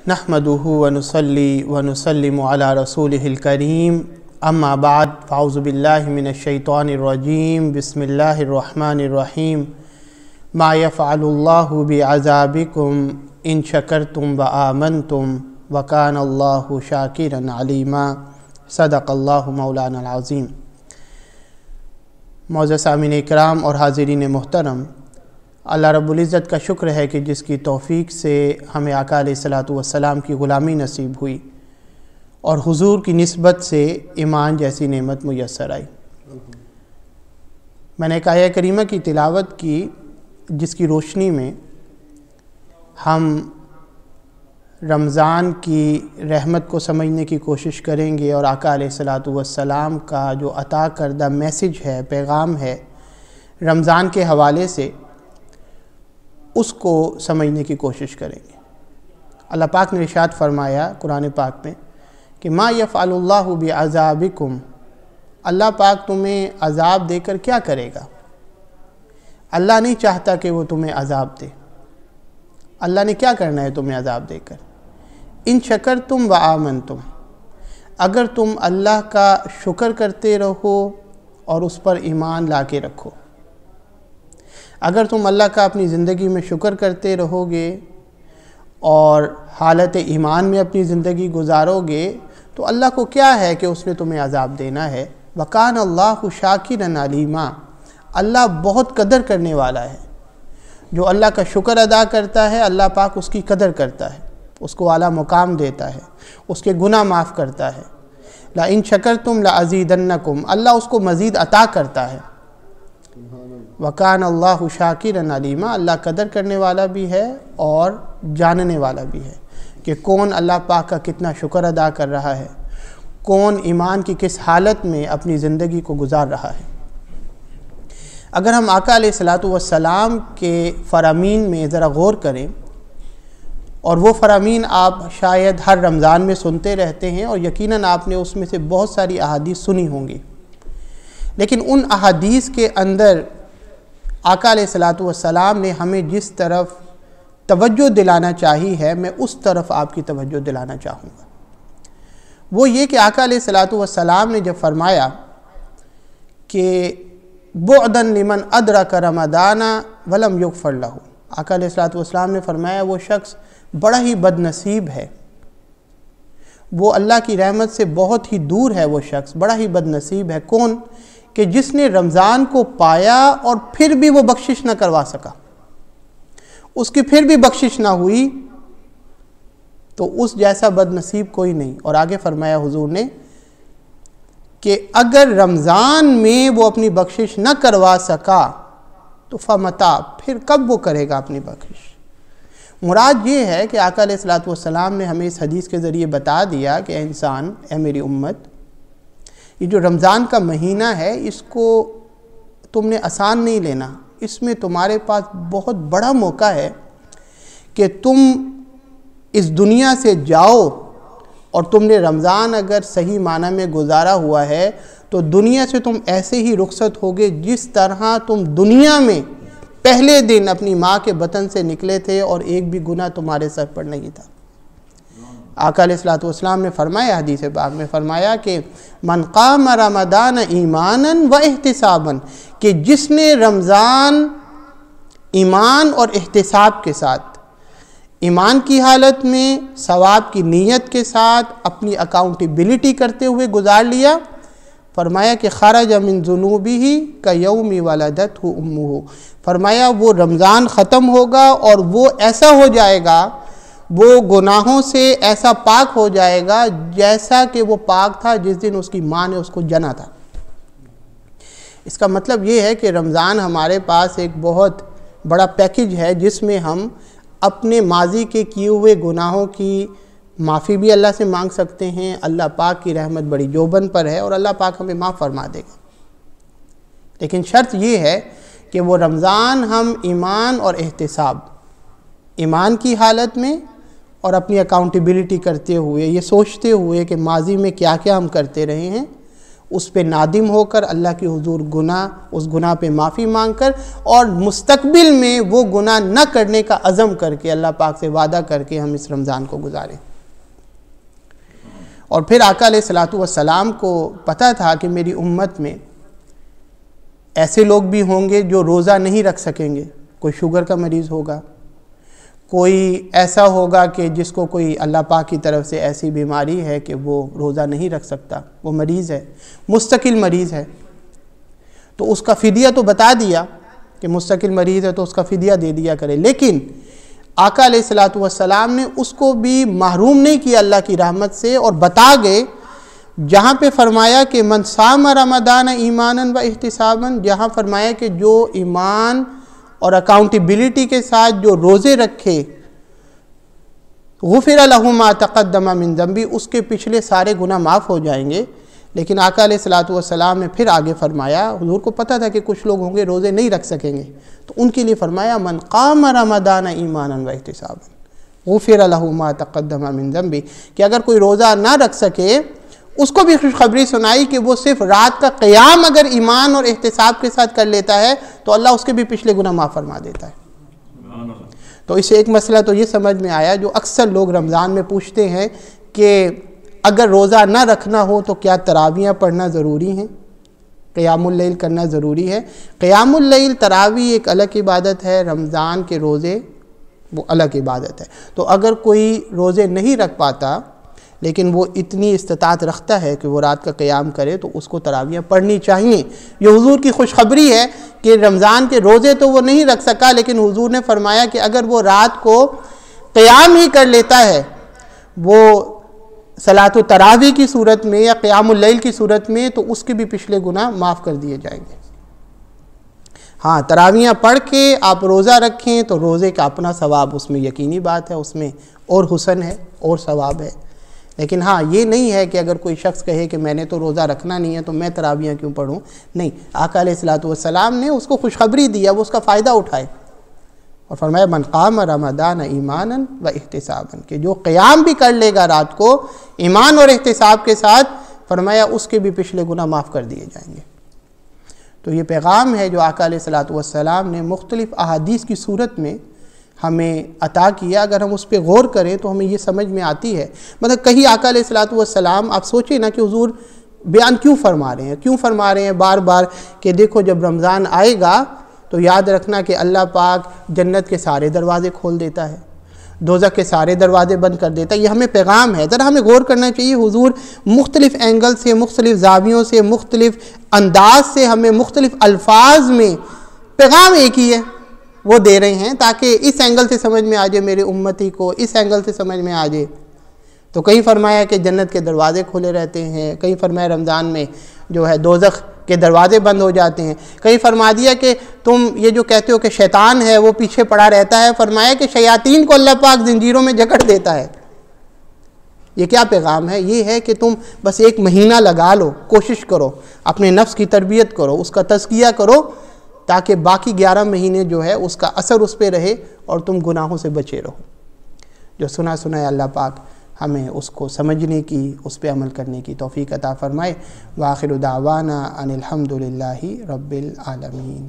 نحمدہ ونصلی ونسلم علی رسولہ الکریم اما بعد فاعوذ باللہ من الشیطان الرجیم بسم اللہ الرحمن الرحیم ما یفعل اللہ بعذابکم ان شکرتم وآمنتم وکان اللہ شاکرا علیما صدق اللہ مولانا العظیم۔ معزز سامعین اکرام اور حاضرین محترم، اللہ رب العزت کا شکر ہے کہ جس کی توفیق سے ہمیں آقا علیہ الصلوۃ والسلام کی غلامی نصیب ہوئی اور حضور کی نسبت سے ایمان جیسی نعمت میسر آئی۔ میں نے ایک آیہ کریمہ کی تلاوت کی جس کی روشنی میں ہم رمضان کی رحمت کو سمجھنے کی کوشش کریں گے اور آقا علیہ الصلوۃ والسلام کا جو عطا کردہ میسج ہے، پیغام ہے رمضان کے حوالے سے، اس کو سمجھنے کی کوشش کریں گے۔ اللہ پاک نے ارشاد فرمایا قرآن پاک میں کہ ما یفعل اللہ بعذابکم، اللہ پاک تمہیں عذاب دے کر کیا کرے گا؟ اللہ نہیں چاہتا کہ وہ تمہیں عذاب دے۔ اللہ نے کیا کرنا ہے تمہیں عذاب دے کر؟ ان شکرتم وآمنتم، اگر تم اللہ کا شکر کرتے رہو اور اس پر ایمان لا کے رکھو، اگر تم اللہ کا اپنی زندگی میں شکر کرتے رہو گے اور حالت ایمان میں اپنی زندگی گزارو گے تو اللہ کو کیا ہے کہ اس نے تمہیں عذاب دینا ہے۔ وَكَانَ اللَّهُ شَاكِرًا عَلِيمًا، اللہ بہت قدر کرنے والا ہے۔ جو اللہ کا شکر ادا کرتا ہے اللہ پاک اس کی قدر کرتا ہے، اس کو اعلیٰ مقام دیتا ہے، اس کے گناہ معاف کرتا ہے۔ لَإِن شَكَرْتُمْ لَأَزِيدَنَّكُمْ، اللہ اس کو مزید عطا کرتا ہے۔ وَكَانَ اللَّهُ شَاكِرًا عَلِيمًا، اللہ قدر کرنے والا بھی ہے اور جاننے والا بھی ہے کہ کون اللہ پاک کا کتنا شکر ادا کر رہا ہے، کون ایمان کی کس حالت میں اپنی زندگی کو گزار رہا ہے۔ اگر ہم آقا علیہ الصلوۃ والسلام کے فرامین میں ذرا غور کریں، اور وہ فرامین آپ شاید ہر رمضان میں سنتے رہتے ہیں اور یقیناً آپ نے اس میں سے بہت ساری احادیث سنی ہوں گی، لیکن ان احادیث کے اندر آقا علیہ الصلوۃ والسلام نے ہمیں جس طرف توجہ دلانا چاہی ہے، میں اس طرف آپ کی توجہ دلانا چاہوں گا۔ وہ یہ کہ آقا علیہ الصلوۃ والسلام نے جب فرمایا کہ بعداً لمن ادرک رمضان ولم یغفر لہ، آقا علیہ الصلوۃ والسلام نے فرمایا وہ شخص بڑا ہی بد نصیب ہے، وہ اللہ کی رحمت سے بہت ہی دور ہے، وہ شخص بڑا ہی بد نصیب ہے۔ کون؟ کہ جس نے رمضان کو پایا اور پھر بھی وہ بخشش نہ کروا سکا، اس کی پھر بھی بخشش نہ ہوئی، تو اس جیسا بد نصیب کوئی نہیں۔ اور آگے فرمایا حضور نے کہ اگر رمضان میں وہ اپنی بخشش نہ کروا سکا تو فمتا، پھر کب وہ کرے گا اپنی بخشش؟ مراد یہ ہے کہ آقا علیہ الصلوۃ والسلام نے ہمیں اس حدیث کے ذریعے بتا دیا کہ اے انسان، اے میری امت، یہ جو رمضان کا مہینہ ہے اس کو تم نے آسان نہیں لینا، اس میں تمہارے پاس بہت بڑا موقع ہے کہ تم اس دنیا سے جاؤ، اور تم نے رمضان اگر صحیح معنی میں گزارا ہوا ہے تو دنیا سے تم ایسے ہی رخصت ہوگے جس طرح تم دنیا میں پہلے دن اپنی ماں کے بطن سے نکلے تھے اور ایک بھی گناہ تمہارے سر پر نہیں تھا۔ آقا علیہ الصلوۃ والسلام نے فرمایا، حدیث پاک میں فرمایا کہ من قام رمضان ایمانا و احتسابا، کہ جس نے رمضان ایمان اور احتساب کے ساتھ، ایمان کی حالت میں ثواب کی نیت کے ساتھ اپنی اکاؤنٹیبلٹی کرتے ہوئے گزار لیا، فرمایا کہ خرج من ذنوبہ کیوم ولدتہ امہ، فرمایا وہ رمضان ختم ہوگا اور وہ ایسا ہو جائے گا، وہ گناہوں سے ایسا پاک ہو جائے گا جیسا کہ وہ پاک تھا جس دن اس کی ماں نے اس کو جنا تھا۔ اس کا مطلب یہ ہے کہ رمضان ہمارے پاس ایک بہت بڑا پیکج ہے جس میں ہم اپنے ماضی کے کیے ہوئے گناہوں کی معافی بھی اللہ سے مانگ سکتے ہیں، اللہ پاک کی رحمت بڑی جوبن پر ہے اور اللہ پاک ہمیں معاف فرما دے گا۔ لیکن شرط یہ ہے کہ وہ رمضان ہم ایمان اور احتساب، ایمان کی حالت میں اور اپنی اکاؤنٹیبلٹی کرتے ہوئے، یہ سوچتے ہوئے کہ ماضی میں کیا کیا ہم کرتے رہے ہیں، اس پہ نادم ہو کر اللہ کے حضور اس گناہ پہ معافی مانگ کر اور مستقبل میں وہ گناہ نہ کرنے کا عزم کر کے اللہ پاک سے وعدہ کر کے ہم اس رمضان کو گزاریں۔ اور پھر آقا علیہ الصلوۃ والسلام کو پتہ تھا کہ میری امت میں ایسے لوگ بھی ہوں گے جو روزہ نہیں رکھ سکیں گے، کوئی شوگر کا مریض ہوگا، کوئی ایسا ہوگا کہ جس کو کوئی اللہ پاک کی طرف سے ایسی بیماری ہے کہ وہ روزہ نہیں رکھ سکتا، وہ مریض ہے، مستقل مریض ہے، تو اس کا فدیہ تو بتا دیا کہ مستقل مریض ہے تو اس کا فدیہ دے دیا کرے، لیکن آقا علیہ الصلوۃ والسلام نے اس کو بھی محروم نہیں کیا اللہ کی رحمت سے، اور بتا گئے جہاں پہ فرمایا کہ من صام رمضان ایمانا و احتسابا، جہاں فرمایا کہ جو ایمان اور اکاؤنٹیبلٹی کے ساتھ جو روزے رکھے، غفر لہ ما تقدم من ذنبہ، اس کے پچھلے سارے گناہ معاف ہو جائیں گے۔ لیکن آقا علیہ الصلوۃ والسلام نے پھر آگے فرمایا، حضور کو پتہ تھا کہ کچھ لوگ ہوں گے روزے نہیں رکھ سکیں گے، تو ان کے لیے فرمایا من قام رمضان ایمانا و احتسابا غفر لہ ما تقدم من ذنبہ، کہ اگر کوئی روزہ نہ رکھ سکے اس کو بھی خوشخبری سنائی کہ وہ صرف رات کا قیام اگر ایمان اور احتساب کے ساتھ کر لیتا ہے تو اللہ اس کے بھی پچھلے گناہ معاف فرما دیتا ہے۔ تو اس سے ایک مسئلہ تو یہ سمجھ میں آیا جو اکثر لوگ رمضان میں پوچھتے ہیں کہ اگر روزہ نہ رکھنا ہو تو کیا تراویحیں پڑھنا ضروری ہیں، قیام اللیل کرنا ضروری ہے؟ قیام اللیل تراویح ایک الگ عبادت ہے، رمضان کے روزے وہ الگ عبادت ہے۔ تو اگر کوئی روزے نہیں رکھ پاتا لیکن وہ اتنی استطاعت رکھتا ہے کہ وہ رات کا قیام کرے تو اس کو تراویحیں پڑھنی چاہیے۔ یہ حضور کی خوشخبری ہے کہ رمضان کے روزے تو وہ نہیں رکھ سکا، لیکن حضور نے فرمایا کہ اگر وہ رات کو قیام ہی کر لیتا ہے، وہ صلاۃ التراویح کی صورت میں یا قیام اللیل کی صورت میں، تو اس کے بھی پچھلے گناہ معاف کر دیے جائیں گے۔ ہاں، تراویحیں پڑھ کے آپ روزہ رکھیں تو روزے کا اپنا ثواب اس میں یقینی بات ہے، اس میں اور حسن ہے اور ثواب ہے، لیکن ہاں یہ نہیں ہے کہ اگر کوئی شخص کہے کہ میں نے تو روزہ رکھنا نہیں ہے تو میں تراویحیں کیوں پڑھوں، نہیں، آقا علیہ الصلوۃ والسلام نے اس کو خوشخبری دیا، وہ اس کا فائدہ اٹھائے اور فرمایا من قام رمضان ایمانا و احتسابا، کہ جو قیام بھی کر لے گا رات کو ایمان اور احتساب کے ساتھ، فرمایا اس کے بھی پچھلے گناہ معاف کر دیے جائیں گے۔ تو یہ پیغام ہے جو آقا علیہ الصلوۃ والسلام نے مختلف احادیث کی صورت میں ہمیں عطا کیا۔ اگر ہم اس پہ غور کریں تو ہمیں یہ سمجھ میں آتی ہے، مطلب کہیں آقا علیہ الصلوۃ والسلام، آپ سوچیں نا کہ حضور بیان کیوں فرما رہے ہیں بار بار کہ دیکھو جب رمضان آئے گا تو یاد رکھنا کہ اللہ پاک جنت کے سارے دروازے کھول دیتا ہے، دوزخ کے سارے دروازے بند کر دیتا ہے۔ یہ ہمیں پیغام ہے، ذرا ہمیں غور کرنا چاہیے۔ حضور مختلف اینگل سے، مختلف زاویوں سے، مختلف انداز سے ہمیں مختلف الفاظ میں پیغام ایک ہی ہے وہ دے رہے ہیں، تاکہ اس اینگل سے سمجھ میں آ جائے میرے امتی کو، اس اینگل سے سمجھ میں آ جائے۔ تو کہیں فرمایا کہ جنت کے دروازے کھلے رہتے ہیں، کہیں فرمایا رمضان میں جو ہے دوزخ کے دروازے بند ہو جاتے ہیں، کہیں فرما دیا کہ تم یہ جو کہتے ہو کہ شیطان ہے وہ پیچھے پڑا رہتا ہے، فرمایا کہ شیاطین کو اللہ پاک زنجیروں میں جکڑ دیتا ہے۔ یہ کیا پیغام ہے؟ یہ ہے کہ تم بس ایک مہینہ لگا لو، کوشش کرو، اپنے نفس کی تربیت کرو، اس کا تزکیہ کرو، تاکہ باقی 11 مہینے جو ہے اس کا اثر اس پہ رہے اور تم گناہوں سے بچے رہو۔ جو سنا ہے اللہ پاک ہمیں اس کو سمجھنے کی، اس پہ عمل کرنے کی توفیق عطا فرمائے۔ وآخر دعوانا ان الحمد للہ رب العالمین۔